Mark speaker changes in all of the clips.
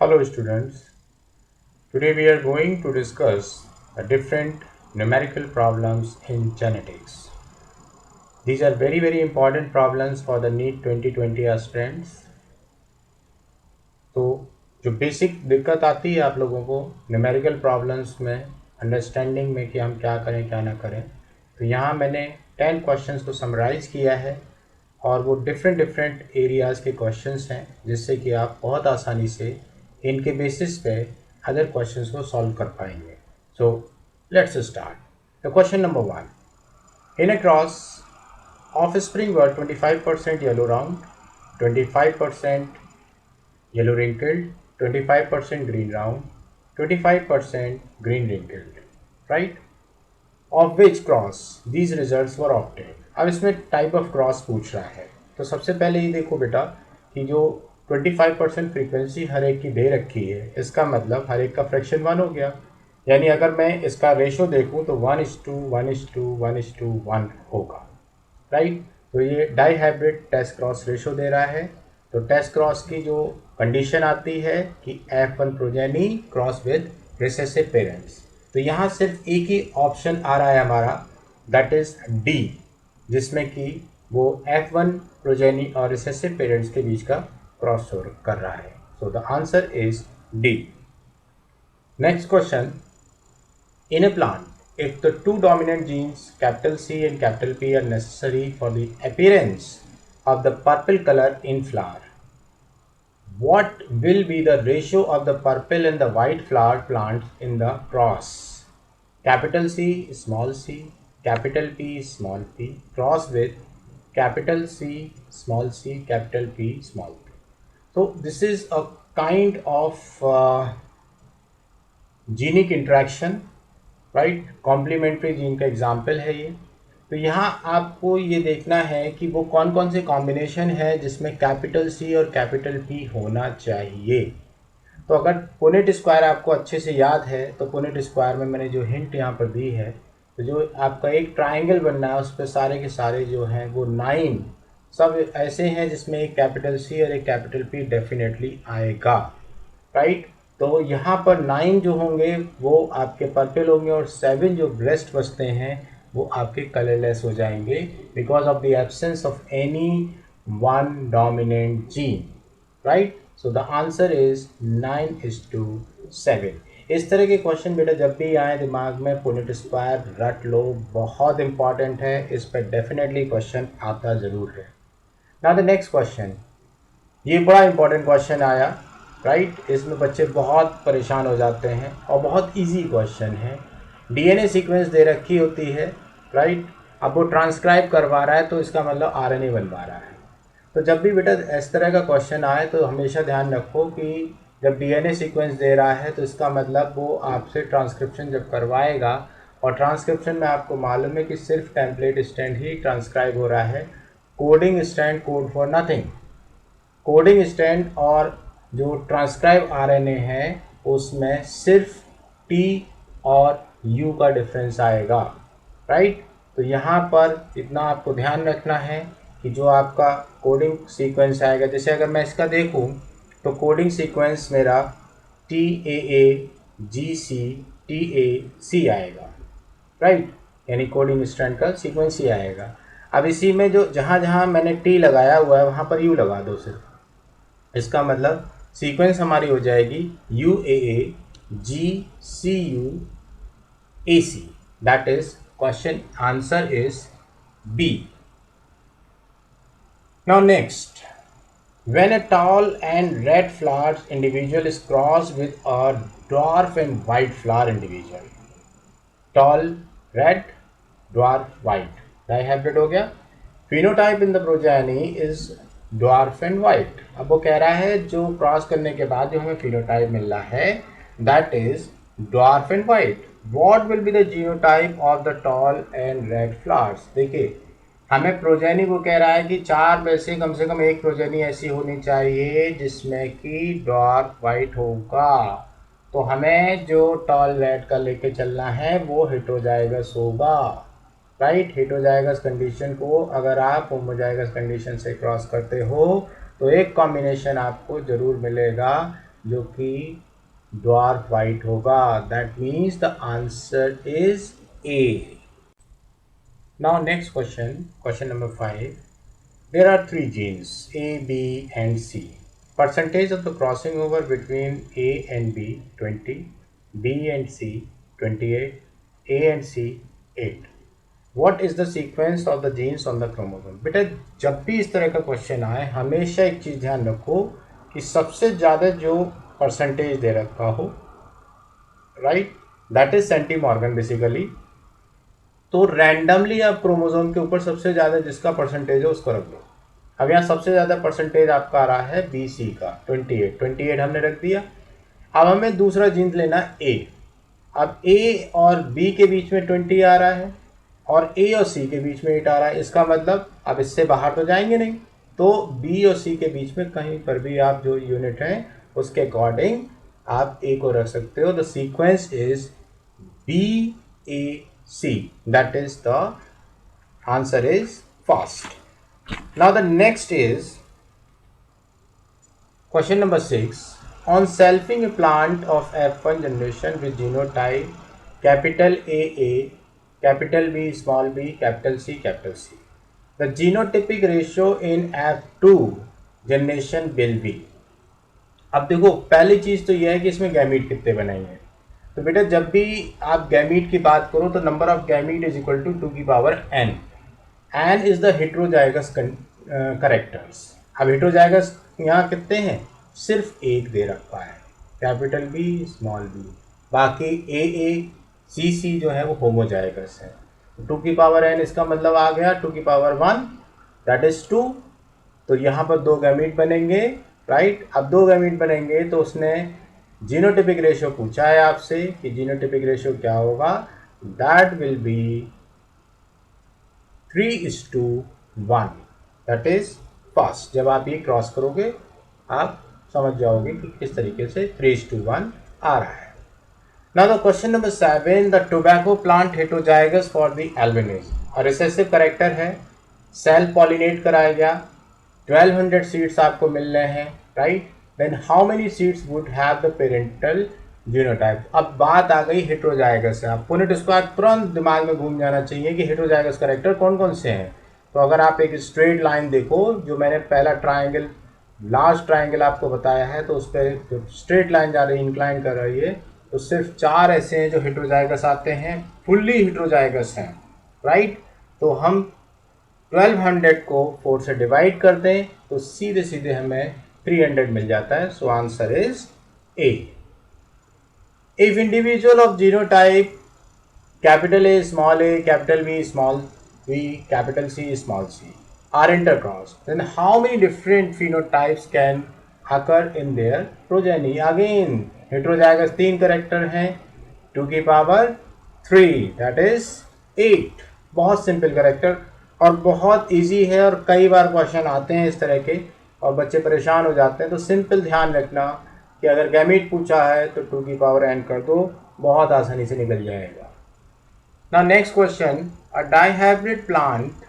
Speaker 1: Hello students, today we are going to discuss the different numerical problems in genetics. These are very important problems for the NEET 2020 aspirants. तो जो basic दिक्कत आती है आप लोगों को न्यूमेरिकल प्रॉब्लम्स में अंडरस्टैंडिंग में कि हम क्या करें क्या ना करें, तो यहाँ मैंने 10 क्वेश्चंस को समराइज़ किया है और वो डिफरेंट एरियाज़ के क्वेश्चंस हैं जिससे कि आप बहुत आसानी से इनके बेसिस पे अदर क्वेश्चंस को सॉल्व कर पाएंगे. So let's start. The question number 1. In a cross offspring were 25% yellow round, 25% yellow wrinkled, 25% green round, 25% green wrinkled, right? Of which cross these results were obtained. अब इसमें type of cross पूछ रहा है, तो सबसे पहले ये देखो बेटा कि जो 25% फ्रीक्वेंसी हर एक की दे रखी है, इसका मतलब हर एक का फ्रैक्शन 1 हो गया. यानी अगर मैं इसका रेशो देखूं तो 1:1:1:1 होगा, राइट. तो ये di hybrid test cross ratio दे रहा है. तो टेस्ट क्रॉस की जो कंडीशन आती है कि F1 progeny cross with recessive parents, तो यहाँ सिर्फ एक ही ऑप्शन आ रहा है हमारा, दैट इज डी, जिसमें कि वो F1 प्रोजेनी और रिसेसिव पेरेंट्स के बीच का क्रॉस कर रहा है. So the answer is D. Next question. In a plant, if the two dominant genes capital C and capital P are necessary for the appearance of the purple color in flower, what will be the ratio of the purple and the white flower plants in the cross? Capital C small c, capital P small p, cross with capital C small c, capital P small p. So this is a kind of genic interaction, right. Complementary gene का example है ये. तो यहाँ आपको ये देखना है कि वो कौन कौन से कॉम्बिनेशन है जिसमें कैपिटल सी और कैपिटल पी होना चाहिए. तो अगर पुनेट स्क्वायर आपको अच्छे से याद है तो पुनेट स्क्वायर में मैंने जो हिंट यहाँ पर दी है, तो जो आपका एक ट्राइंगल बनना है उस पर सारे के सारे जो हैं वो 9 सब ऐसे हैं जिसमें एक कैपिटल सी और एक कैपिटल पी डेफिनेटली आएगा, राइट. तो यहाँ पर 9 जो होंगे वो आपके पर्पल होंगे और 7 जो ब्रेस्ट बचते हैं वो आपके कलरलेस हो जाएंगे because of the absence of any one dominant gene, right. So the answer is 9:7. इस तरह के क्वेश्चन बेटा जब भी आए दिमाग में पुनेट स्क्वायर रट लो, बहुत इंपॉर्टेंट है, इस पर डेफिनेटली क्वेश्चन आता ज़रूर है. Now the next question. ये बड़ा इंपॉर्टेंट क्वेश्चन आया, राइट. इसमें बच्चे बहुत परेशान हो जाते हैं और बहुत इजी क्वेश्चन है. डीएनए सीक्वेंस दे रखी होती है, राइट. अब वो ट्रांसक्राइब करवा रहा है तो इसका मतलब आरएनए बनवा रहा है. तो जब भी बेटा इस तरह का क्वेश्चन आए तो हमेशा ध्यान रखो कि जब डीएनए सीक्वेंस दे रहा है तो इसका मतलब वो आपसे ट्रांसक्रिप्शन जब करवाएगा, और ट्रांसक्रिप्शन में आपको मालूम है कि सिर्फ टेम्पलेट स्टैंड ही ट्रांसक्राइब हो रहा है, coding stand code for nothing. Coding stand और जो ट्रांसक्राइब आरएनए है उसमें सिर्फ टी और यू का डिफरेंस आएगा, राइट. तो यहाँ पर इतना आपको ध्यान रखना है कि जो आपका कोडिंग सीक्वेंस आएगा, जैसे अगर मैं इसका देखूँ तो कोडिंग सीक्वेंस मेरा TAA GC आएगा, राइट. यानी कोडिंग स्ट्रैंड का सीक्वेंस ही आएगा. अब इसी में जो जहाँ जहाँ मैंने टी लगाया हुआ है वहाँ पर यू लगा दो सिर्फ. इसका मतलब सीक्वेंस हमारी हो जाएगी UAA GCU AC. That is question answer is B. Now next. When a tall and red flower individual is crossed with a dwarf and white flower individual. Tall red, dwarf white. Dihybrid हो गया. Phenotype in the progeny is dwarf and white. अब वो कह रहा है जो cross करने के बाद जो हमें फिनोटाइप मिल रहा है that is dwarf and white. What will be the genotype of the tall and red flowers? देखिए हमें प्रोजेनी वो कह रहा है कि 4 में से कम एक प्रोजेनी ऐसी होनी चाहिए जिसमें कि डार्क वाइट होगा. तो हमें जो टॉल रेड का लेके चलना है वो हिट हो जाएगा सोगा, राइट. हिट हो जाएगा इस कंडीशन को. अगर आप होमोजाइगस कंडीशन से क्रॉस करते हो तो एक कॉम्बिनेशन आपको ज़रूर मिलेगा जो कि ड्वार्फ वाइट होगा। That means the answer is a. Now next question, question number 5। There are three genes A, B, and C. Percentage of the crossing over between A and B 20, B and C 28, A and C 8. What is the sequence of the genes on the chromosome? बेटा जब भी इस तरह का question आए हमेशा एक चीज़ ध्यान रखो कि सबसे ज़्यादा जो परसेंटेज दे रखा हो, right, that is centimorgan basically. तो रैंडमली आप क्रोमोसोम के ऊपर सबसे ज़्यादा जिसका परसेंटेज है उसको रख लो। अब यहाँ सबसे ज़्यादा परसेंटेज आपका आ रहा है बी सी का 28, 28 हमने रख दिया। अब हमें दूसरा जीन्स लेना ए। अब ए और बी के बीच में 20 आ रहा है और ए और सी के बीच में 8 आ रहा है। इसका मतलब अब इससे बाहर तो जाएंगे नहीं, तो बी और सी के बीच में कहीं पर भी आप जो यूनिट है उसके अकॉर्डिंग आप ए को रख सकते हो। The sequence is B A C, that is the answer is first. Now the next is question number 6. On selfing a plant of F1 generation with genotype capital AA, capital B, small b, capital C, capital C. The genotypic ratio in F2 generation will be. अब देखो पहली चीज तो यह है कि इसमें gamete कितने बनाएंगे। तो बेटा जब भी आप गैमीट की बात करो तो number of gamete is equal to 2 की power n। N is the heterozygous characters. अब हेट्रोजाइगस यहाँ कितने हैं, सिर्फ एक दे रखा है, कैपिटल बी स्मॉल बी। बाकी ए सी सी जो है वो होमोजाइगस है। 2 की पावर एन इसका मतलब आ गया 2 की पावर 1, दैट इज 2। तो यहाँ पर दो गैमीट बनेंगे, राइट। अब दो गैमीट बनेंगे तो उसने जीनोटिपिक रेशियो पूछा है आपसे कि जीनोटिपिक रेशियो क्या होगा। That will be 3:1, that is first. जब आप ये क्रॉस करोगे आप समझ जाओगे कि किस तरीके से 3:1 आ रहा है। Now the question number 7, the tobacco plant heterozygous for the albinism. और रिसेसिव करेक्टर है, सेल पॉलिनेट कराया गया, 1200 सीड्स आपको मिल रहे हैं, right. Then how many seeds would have the parental genotype. अब बात आ गई हेट्रोजाइगस से। आपको नेट इसको तुरंत दिमाग में घूम जाना चाहिए कि हेट्रोजाइगस करेक्टर कौन कौन से हैं। तो अगर आप एक स्ट्रेट लाइन देखो, जो मैंने पहला ट्राइंगल लास्ट ट्राइंगल आपको बताया है, तो उस पर जो स्ट्रेट लाइन जा रही है, इंक्लाइन कर रही है, तो सिर्फ 4 ऐसे हैं जो हेट्रोजाइगस आते हैं, फुल्ली हेट्रोजाइगस हैं, राइट। तो हम 1200 को 4 से डिवाइड कर दें तो सीधे सीधे हमें 300 मिल जाता है। So answer is a. If individual of genotype capital A, small a, capital B, small b, capital C, small c are intercrossed, then how many different phenotypes can occur in their progeny? Again, heterozygous 3 character हैं, 2 की power 3, that is 8। बहुत simple character और बहुत easy है, और कई बार question आते हैं इस तरह के और बच्चे परेशान हो जाते हैं। तो सिंपल ध्यान रखना कि अगर गैमीट पूछा है तो 2 की पावर n कर दो, बहुत आसानी से निकल जाएगा। Now next question, a dihybrid plant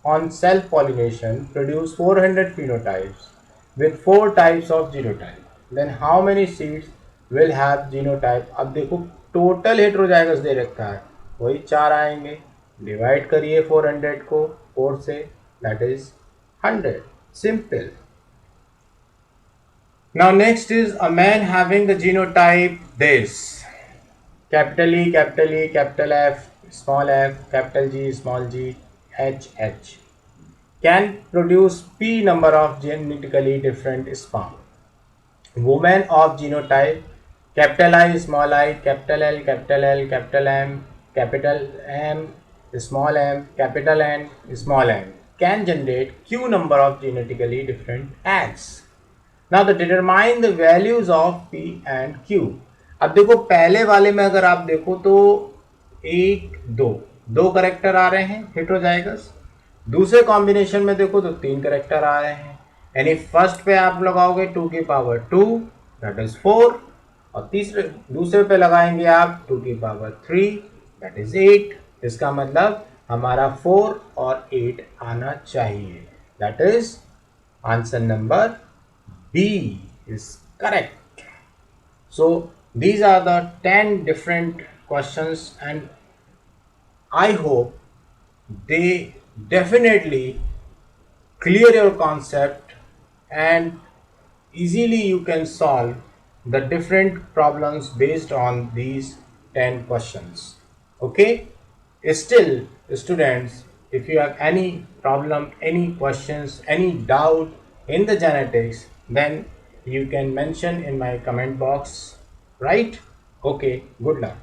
Speaker 1: on self pollination produce 400 phenotypes with 4 types of genotype, then how many seeds will have genotype। अब देखो टोटल हेट्रोजाइगस दे रखा है, वही 4 आएंगे, डिवाइड करिए 400 को 4 से, that is 100, simple. Now next is a man having the genotype this, capital E, capital E, capital F, small f, capital G, small g, H, can produce P number of genetically different sperm. Woman of genotype capital I, small I, capital L, capital L, capital M, small m, capital N, small n can generate Q number of genetically different eggs. Now the determine the values of P and Q। अब देखो पहले वाले में अगर आप देखो तो 1 2 character आ रहे हैं हेट्रोजाइगस, दूसरे कॉम्बिनेशन में देखो तो 3 करेक्टर आ रहे हैं, यानी फर्स्ट पे आप लगाओगे 2 की पावर 2, दैट इज 4, और दूसरे पे लगाएंगे आप 2 की पावर 3, दैट इज 8। इसका मतलब हमारा 4 और 8 आना चाहिए, that is answer number B is correct। So these are the 10 different questions, and I hope they definitely clear your concept, and easily you can solve the different problems based on these 10 questions. Okay, still students, if you have any problem, any questions, any doubt in the genetics, then you can mention in my comment box, right? Okay, good luck.